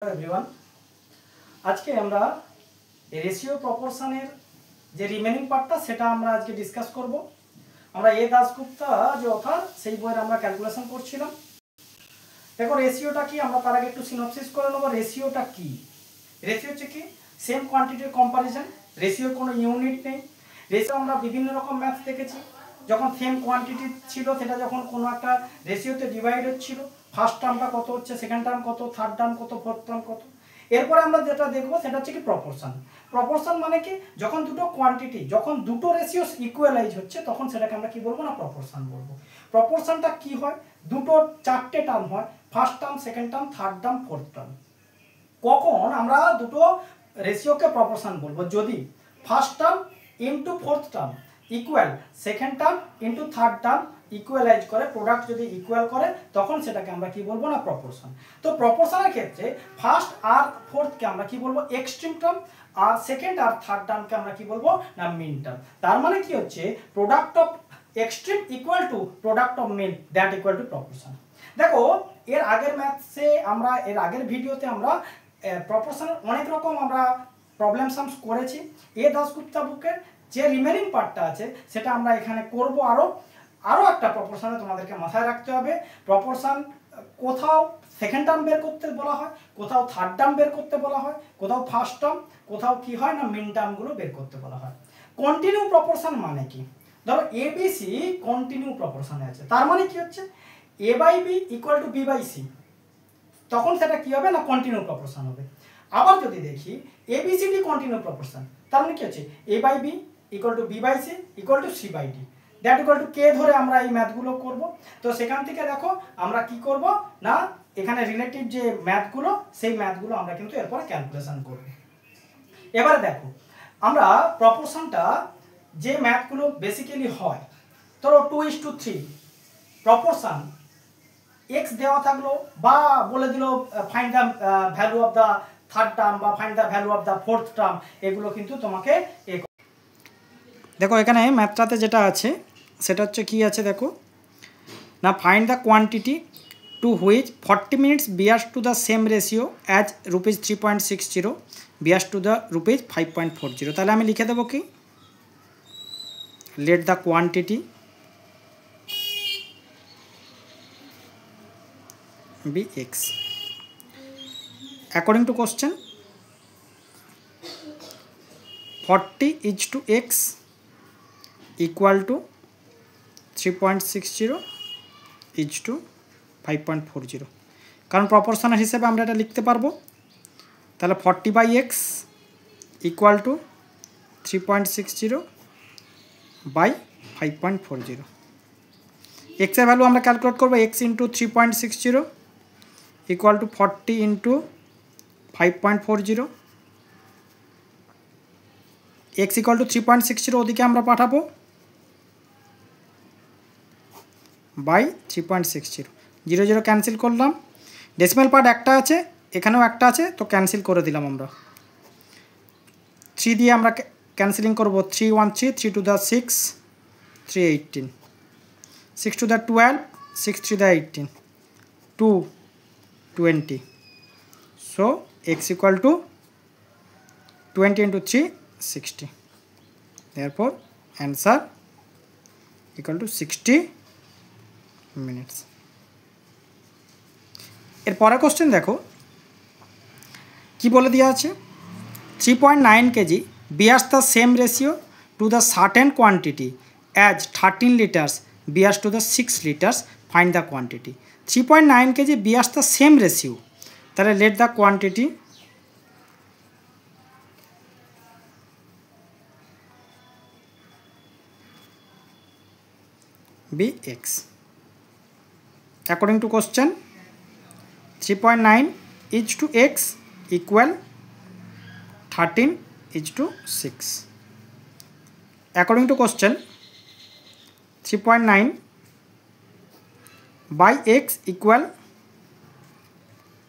Everyone आज के আমরা রেশিও প্রপোর্শনের যে রিমেনিং পার্টটা সেটা আমরা আজকে ডিসকাস করব। আমরা এ দাশগুপ্তা যে অথর সেই বইয়ের আমরা ক্যালকুলেশন করছিলাম। দেখো রেশিওটা কি আমরা তার আগে একটু সিনপসিস করে নেব। রেশিওটা কি? রেশিও হচ্ছে কি সেম কোয়ান্টিটির কম্পারিজন। রেশিও কোনো ইউনিট নেই। রেশিও আমরা বিভিন্ন রকম ম্যাথস দেখেছি। যখন সেম কোয়ান্টিটি ছিল সেটা যখন কোনো একটা রেশিওতে ডিভাইড হচ্ছিল, ফার্স্ট টার্মটা কত হচ্ছে, সেকেন্ড টার্ম কত, থার্ড টার্ম কত, ফোর্থ টার্ম কত। এরপরে আমরা যেটা দেখবো সেটা হচ্ছে কি প্রপোর্শন। প্রপোর্শন মানে কি যখন দুটো কোয়ান্টিটি, যখন দুটো রেশিও ইকুয়ালাইজ হচ্ছে তখন সেটাকে আমরা কি বলবো না প্রপোর্শন বলবো। প্রপোর্শনটা কি হয়? দুটো চারটে টার্ম হয়, first term, second term, third term, fourth term. কখন আমরা দুটো রেশিওকে প্রপোর্শন বলবো? যদি first term into fourth term equal second term into third term equalise করে, প্রোডাক্ট যদি ইকুয়াল করে তখন সেটাকে আমরা কি বলবো না প্রপোর্শন। তো প্রপোর্শনের ক্ষেত্রে ফার্স্ট আর ফোর্থকে আমরা কি বলবো এক্সট্রিম টার্ম, আর সেকেন্ড আর থার্ড টার্মকে আমরা কি বলবো না মিন টার্ম। তার মানে কি হচ্ছে product of extreme equal to product of mean, that equal to proportion. দেখো এর আগের ম্যাথসে আমরা, এর আগের ভিডিওতে আমরা প্রপোর্শনের অনেক রকম আমরা প্রবলেম সামস করেছি। এ দাশগুপ্তা বুকের যে রিমেনিং পার্টটা আছে সেটা আমরা এখানে করব। আরও একটা প্রপোর্শনে তোমাদেরকে মাথায় রাখতে হবে, প্রপোর্শন কোথাও সেকেন্ড টার্ম বের করতে বলা হয়, কোথাও থার্ড টার্ম বের করতে বলা হয়, কোথাও ফার্স্ট টার্ম, কোথাও কি হয় না মিন টার্মগুলো বের করতে বলা হয়। কন্টিনিউ প্রপোর্শন মানে কি? ধরো এবিসি কন্টিনিউ প্রপোর্শনে আছে, তার মানে কি হচ্ছে a by b equal to b by c, তখন সেটা কি হবে না কন্টিনিউ প্রপোর্শন হবে। আবার যদি দেখি এবিসিডি কন্টিনিউ প্রপোর্শন, তার মানে কি হচ্ছে a by b equal to b by c equal to c by d, that equal to কে ধরে আমরা এই ম্যাথগুলো করব। তো সেখান থেকে দেখো আমরা কি করব না এখানে রিলেটিভ যে ম্যাথগুলো সেই ম্যাথগুলো আমরা কিন্তু এরপরে ক্যালকুলেশন করব। এবারে দেখো আমরা প্রপোর্শনটা যে ম্যাথগুলো বেসিক্যালি হয়, ধরো 2:3 প্রপোর্শন এক্স দেওয়া থাকলো বা বলে দিল find the value of the third term বা find the value of the fourth term, এগুলো কিন্তু তোমাকে দেখো এখানে ম্যাথটাতে যেটা আছে সেটা হচ্ছে কি আছে দেখো না, find the quantity to which 40 minutes bears to the same ratio as ₹3.60 bears to the ₹5.40। তাহলে আমি লিখে দেবো কি let the quantity be x according to question 40 is to x equal to 3.60 is to 5.40, কারণ প্রপোর্শনাল হিসেবে আমরা এটা লিখতে পারবো। তাহলে 40/x ইকুয়াল টু 3.60 বাই 5.40। এক্সের ভ্যালু আমরা ক্যালকুলেট করবো x into 3.60 equal to 40 into 5.40। x equal to 3.60 ওদিকে আমরা পাঠাবো বাই 3.60, 0 0 ক্যান্সেল করলাম। ডেসিমাল পার্ট একটা আছে, এখানেও একটা আছে, তো ক্যান্সেল করে দিলাম আমরা। 3 দিয়ে আমরা ক্যান্সেলিং করবো, 3 1 3, 3 to the 6, 3 18, 6 to the 12, 6 to the 18, 2 20. So x equal to 20 into 3 60. Therefore answer equal to 60 minutes. এর পরের কোশ্চেন দেখো কি বলে দেওয়া আছে, 3.9 kg bears the same ratio to the certain quantity as 13 liters bears to the 6 liters, find the quantity। 3.9 kg bears the same ratio, তাহলে let the quantity be x according to question 3.9 is to x equal 13 is to 6। according to question 3.9 by x equal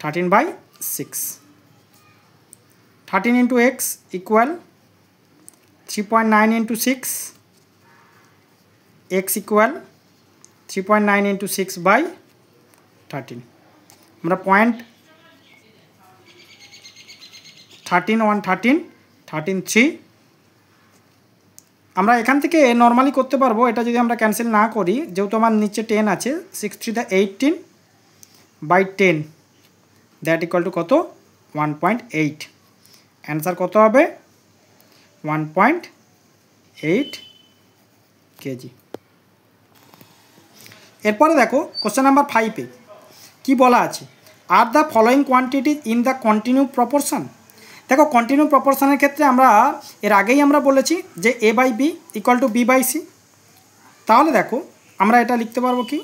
13 by 6, 13 into x equal 3.9 into 6, x equal 3.9 into 6 by 13। আমরা point 13 1 13 13 3 আমরা এখান থেকে normally করতে পারবো। এটা যদি আমরা cancel না করি, যেহেতু আমার নিচে 10 আছে, 6 3 18 বাই 10 দ্যাট ইকুয়াল টু কত 1.8। অ্যান্সার কত হবে 1.8 কেজি। এরপরে দেখো কোশ্চেন নাম্বার 5-এ কী বলা আছে, আর the following quantities in the continue proportion. দেখো কন্টিনিউ প্রপোর্শনের ক্ষেত্রে আমরা এর আগেই আমরা বলেছি যে a by b equal to b by c. তাহলে দেখো আমরা এটা লিখতে পারবো কি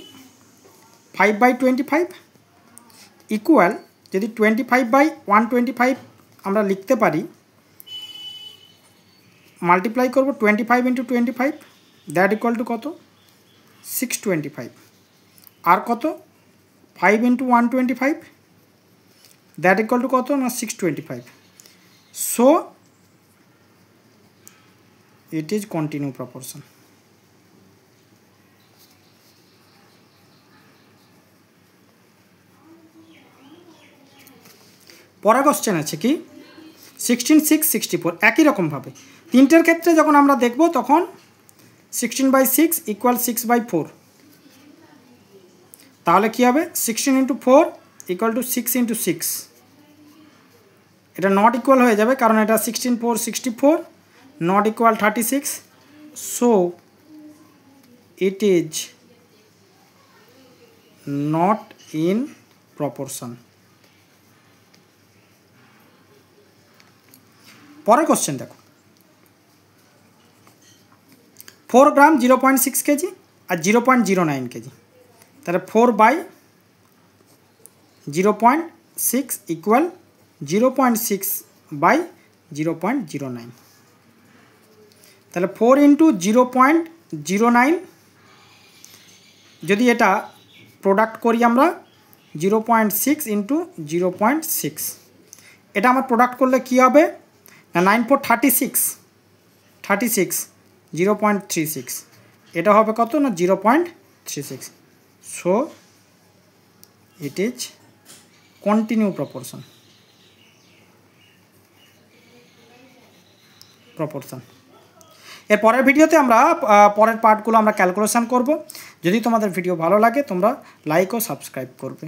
5/25 ইকুয়াল, যদি 25/125 আমরা লিখতে পারি, মাল্টিপ্লাই করবো 25 × 25 দ্যাট ইকুয়াল টু কত 625, আর কত 5 × 125 দ্যাট ইকুয়াল টু কত না 625। So it is continue proportion। পরের কোশ্চেন আছে কি 16 6 64। একই রকমভাবে তিনটের ক্ষেত্রে যখন আমরা দেখব তখন 16/6 ইকুয়াল 6/4। তাহলে কী হবে 16 × 4 ইকুয়াল টু 6 × 6। এটা নট ইকুয়াল হয়ে যাবে কারণ এটা 16 4 64, not equal 36। So it is not in proportion. পরের কোশ্চেন দেখো 4 গ্রাম 0.6 কেজি আর 0.09 কেজি। তাহলে 4/0.6 ইকুয়াল 0.6/0.09। তাহলে 4 × 0.09, যদি এটা প্রোডাক্ট করি আমরা 0.6 × 0.6, এটা আমার প্রোডাক্ট করলে কী হবে না 9 4 36 0.36, এটা হবে কত না 0.36। So it is continue proportion. এর পরের ভিডিওতে আমরা পরের পার্টগুলো আমরা ক্যালকুলেশন করব। যদি তোমাদের ভিডিও ভালো লাগে তোমরা লাইক ও সাবস্ক্রাইব করবে।